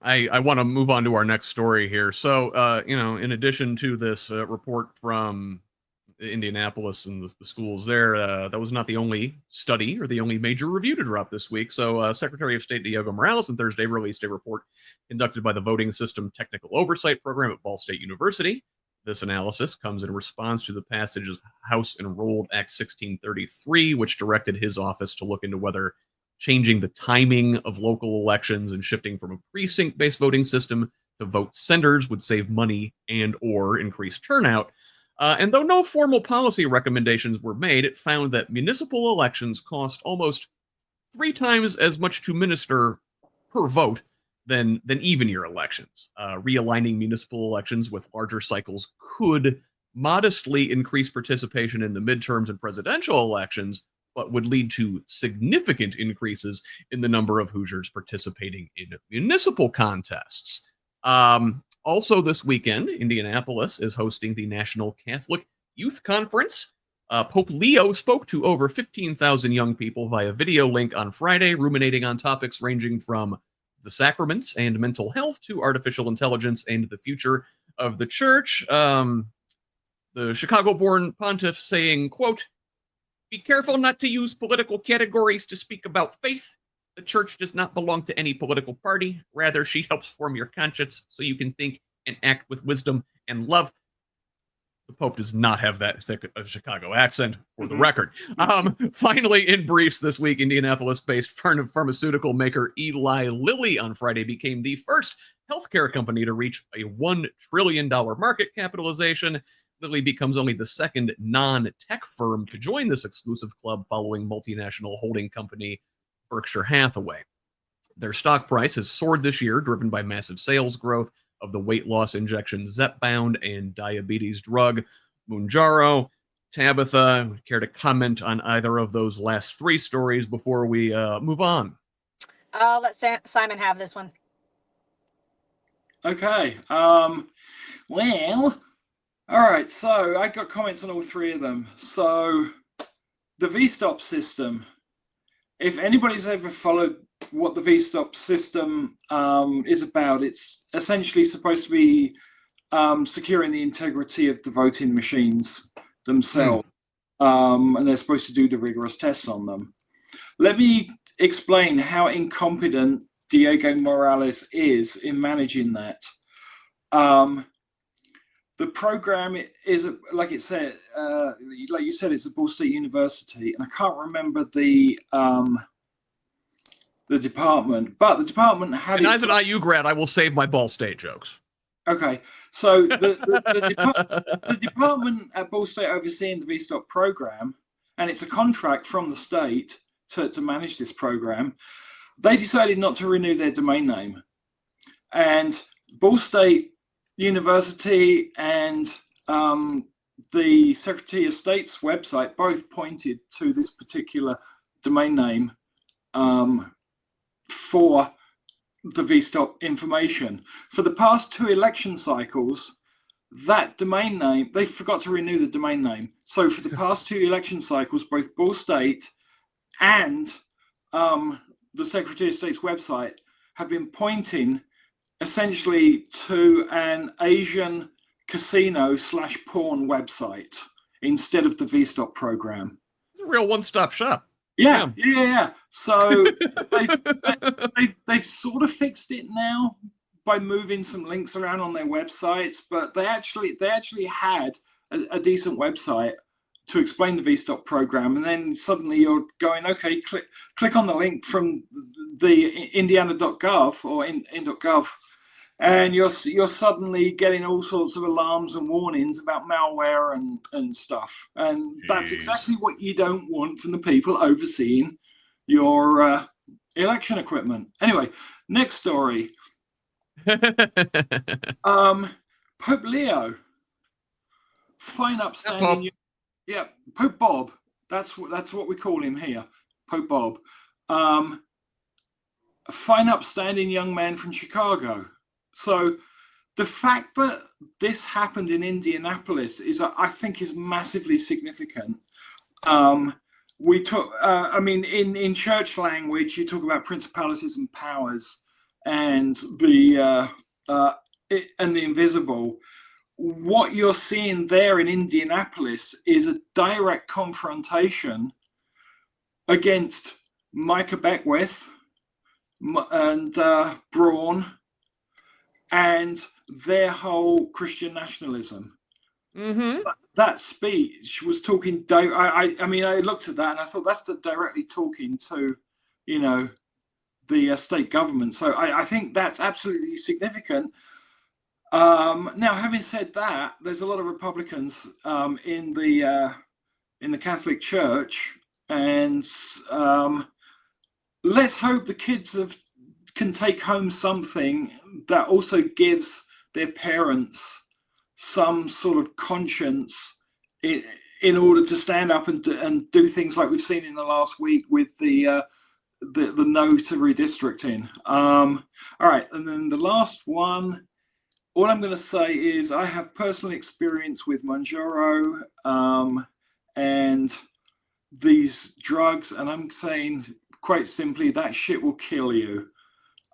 I want to move on to our next story here. So, in addition to this report from Indianapolis and the schools there, that was not the only study or the only major review to drop this week. So, Secretary of State Diego Morales on Thursday released a report conducted by the Voting System Technical Oversight Program at Ball State University. This analysis comes in response to the passage of House Enrolled Act 1633, which directed his office to look into whether changing the timing of local elections and shifting from a precinct-based voting system to vote centers would save money and or increase turnout. And though no formal policy recommendations were made, it found that municipal elections cost almost 3 times as much to minister per vote than even-year elections. Realigning municipal elections with larger cycles could modestly increase participation in the midterms and presidential elections, but would lead to significant increases in the number of Hoosiers participating in municipal contests. Also this weekend, Indianapolis is hosting the National Catholic Youth Conference. Pope Leo spoke to over 15,000 young people via video link on Friday, ruminating on topics ranging from the sacraments and mental health to artificial intelligence and the future of the church. The Chicago-born pontiff saying, quote, "Be careful not to use political categories to speak about faith. The church does not belong to any political party. Rather, she helps form your conscience so you can think and act with wisdom and love." The Pope does not have that thick of Chicago accent, for the record. Finally, in briefs this week, Indianapolis-based pharmaceutical maker Eli Lilly on Friday became the first healthcare company to reach a $1 trillion market capitalization. Lilly becomes only the second non-tech firm to join this exclusive club following multinational holding company Berkshire Hathaway. Their stock price has soared this year, driven by massive sales growth of the weight loss injection Zepbound and diabetes drug Mounjaro. Tabitha, care to comment on either of those last 3 stories before we move on? I'll let Simon have this one. Okay. Well, all right. So I got comments on all 3 of them. So the VSTOP system, if anybody's ever followed what the VSTOP system is about, it's essentially supposed to be securing the integrity of the voting machines themselves. And they're supposed to do the rigorous tests on them. Let me explain how incompetent Diego Morales is in managing that. The program is, like it said, like you said, it's at Ball State University, and I can't remember the department, but the department had. And as an IU grad, I will save my Ball State jokes. Okay, so the department at Ball State overseeing the VSTOP program, and it's a contract from the state to manage this program. They decided not to renew their domain name, and Ball State University and the Secretary of State's website both pointed to this particular domain name for the VSTOP information. For the past 2 election cycles, that domain name, they forgot to renew the domain name. So for the past 2 election cycles, both Ball State and the Secretary of State's website have been pointing essentially to an Asian casino/porn website instead of the VSTOP program. It's a real one-stop shop. Yeah. So they've sort of fixed it now by moving some links around on their websites, but they actually had a decent website to explain the VSTOP program, and then suddenly you're going, okay, click on the link from the Indiana.gov or in.gov, and you're suddenly getting all sorts of alarms and warnings about malware and stuff. And that's exactly what you don't want from the people overseeing your election equipment. Anyway, next story. Pope Leo, fine upstanding. Yeah, Pope Bob. That's what we call him here, Pope Bob. A fine upstanding young man from Chicago. So the fact that this happened in Indianapolis I think is massively significant. We talk, in church language, you talk about principalities and powers. and the invisible. What you're seeing there in Indianapolis is a direct confrontation against Micah Beckwith and Braun and their whole Christian nationalism. Mm-hmm. That speech was talking. I mean, I looked at that and I thought that's directly talking to, the state government. So I think that's absolutely significant. Now, having said that, there's a lot of Republicans in the Catholic Church, and let's hope the kids can take home something that also gives their parents some sort of conscience in order to stand up and do things like we've seen in the last week with the no to redistricting. All right, and then the last one. All I'm going to say is I have personal experience with Mounjaro and these drugs, and I'm saying quite simply that shit will kill you.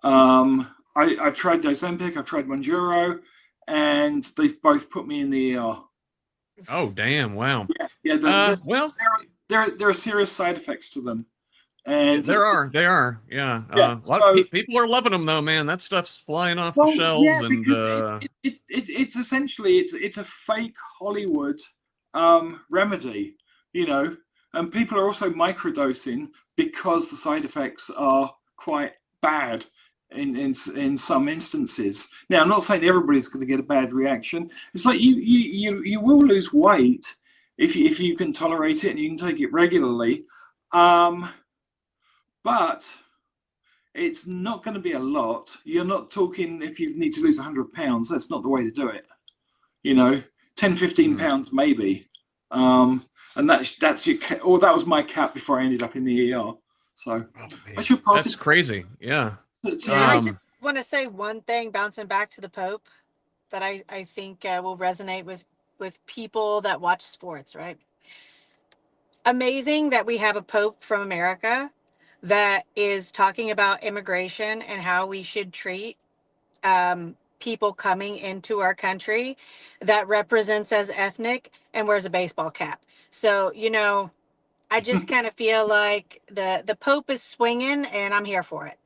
I've tried Ozempic, I've tried Mounjaro, and they've both put me in the ER. Oh, damn! Wow. Yeah. Well, there are serious side effects to them. And there are, yeah. Yeah, A lot of people are loving them though, man. That stuff's flying off the shelves, yeah, and because it's essentially it's a fake Hollywood remedy, and people are also microdosing because the side effects are quite bad in some instances. Now, I'm not saying everybody's going to get a bad reaction. It's like you will lose weight if you can tolerate it and you can take it regularly. But it's not going to be a lot. You're not talking if you need to lose 100 pounds. That's not the way to do it. 10, 15 pounds maybe. And that's your or that was my cap before I ended up in the ER. So I should pass that's crazy. Yeah. I just want to say one thing, bouncing back to the Pope, that I think will resonate with people that watch sports, right? Amazing that we have a Pope from America that is talking about immigration and how we should treat people coming into our country that represents as ethnic and wears a baseball cap. So, I just kind of feel like the Pope is swinging and I'm here for it.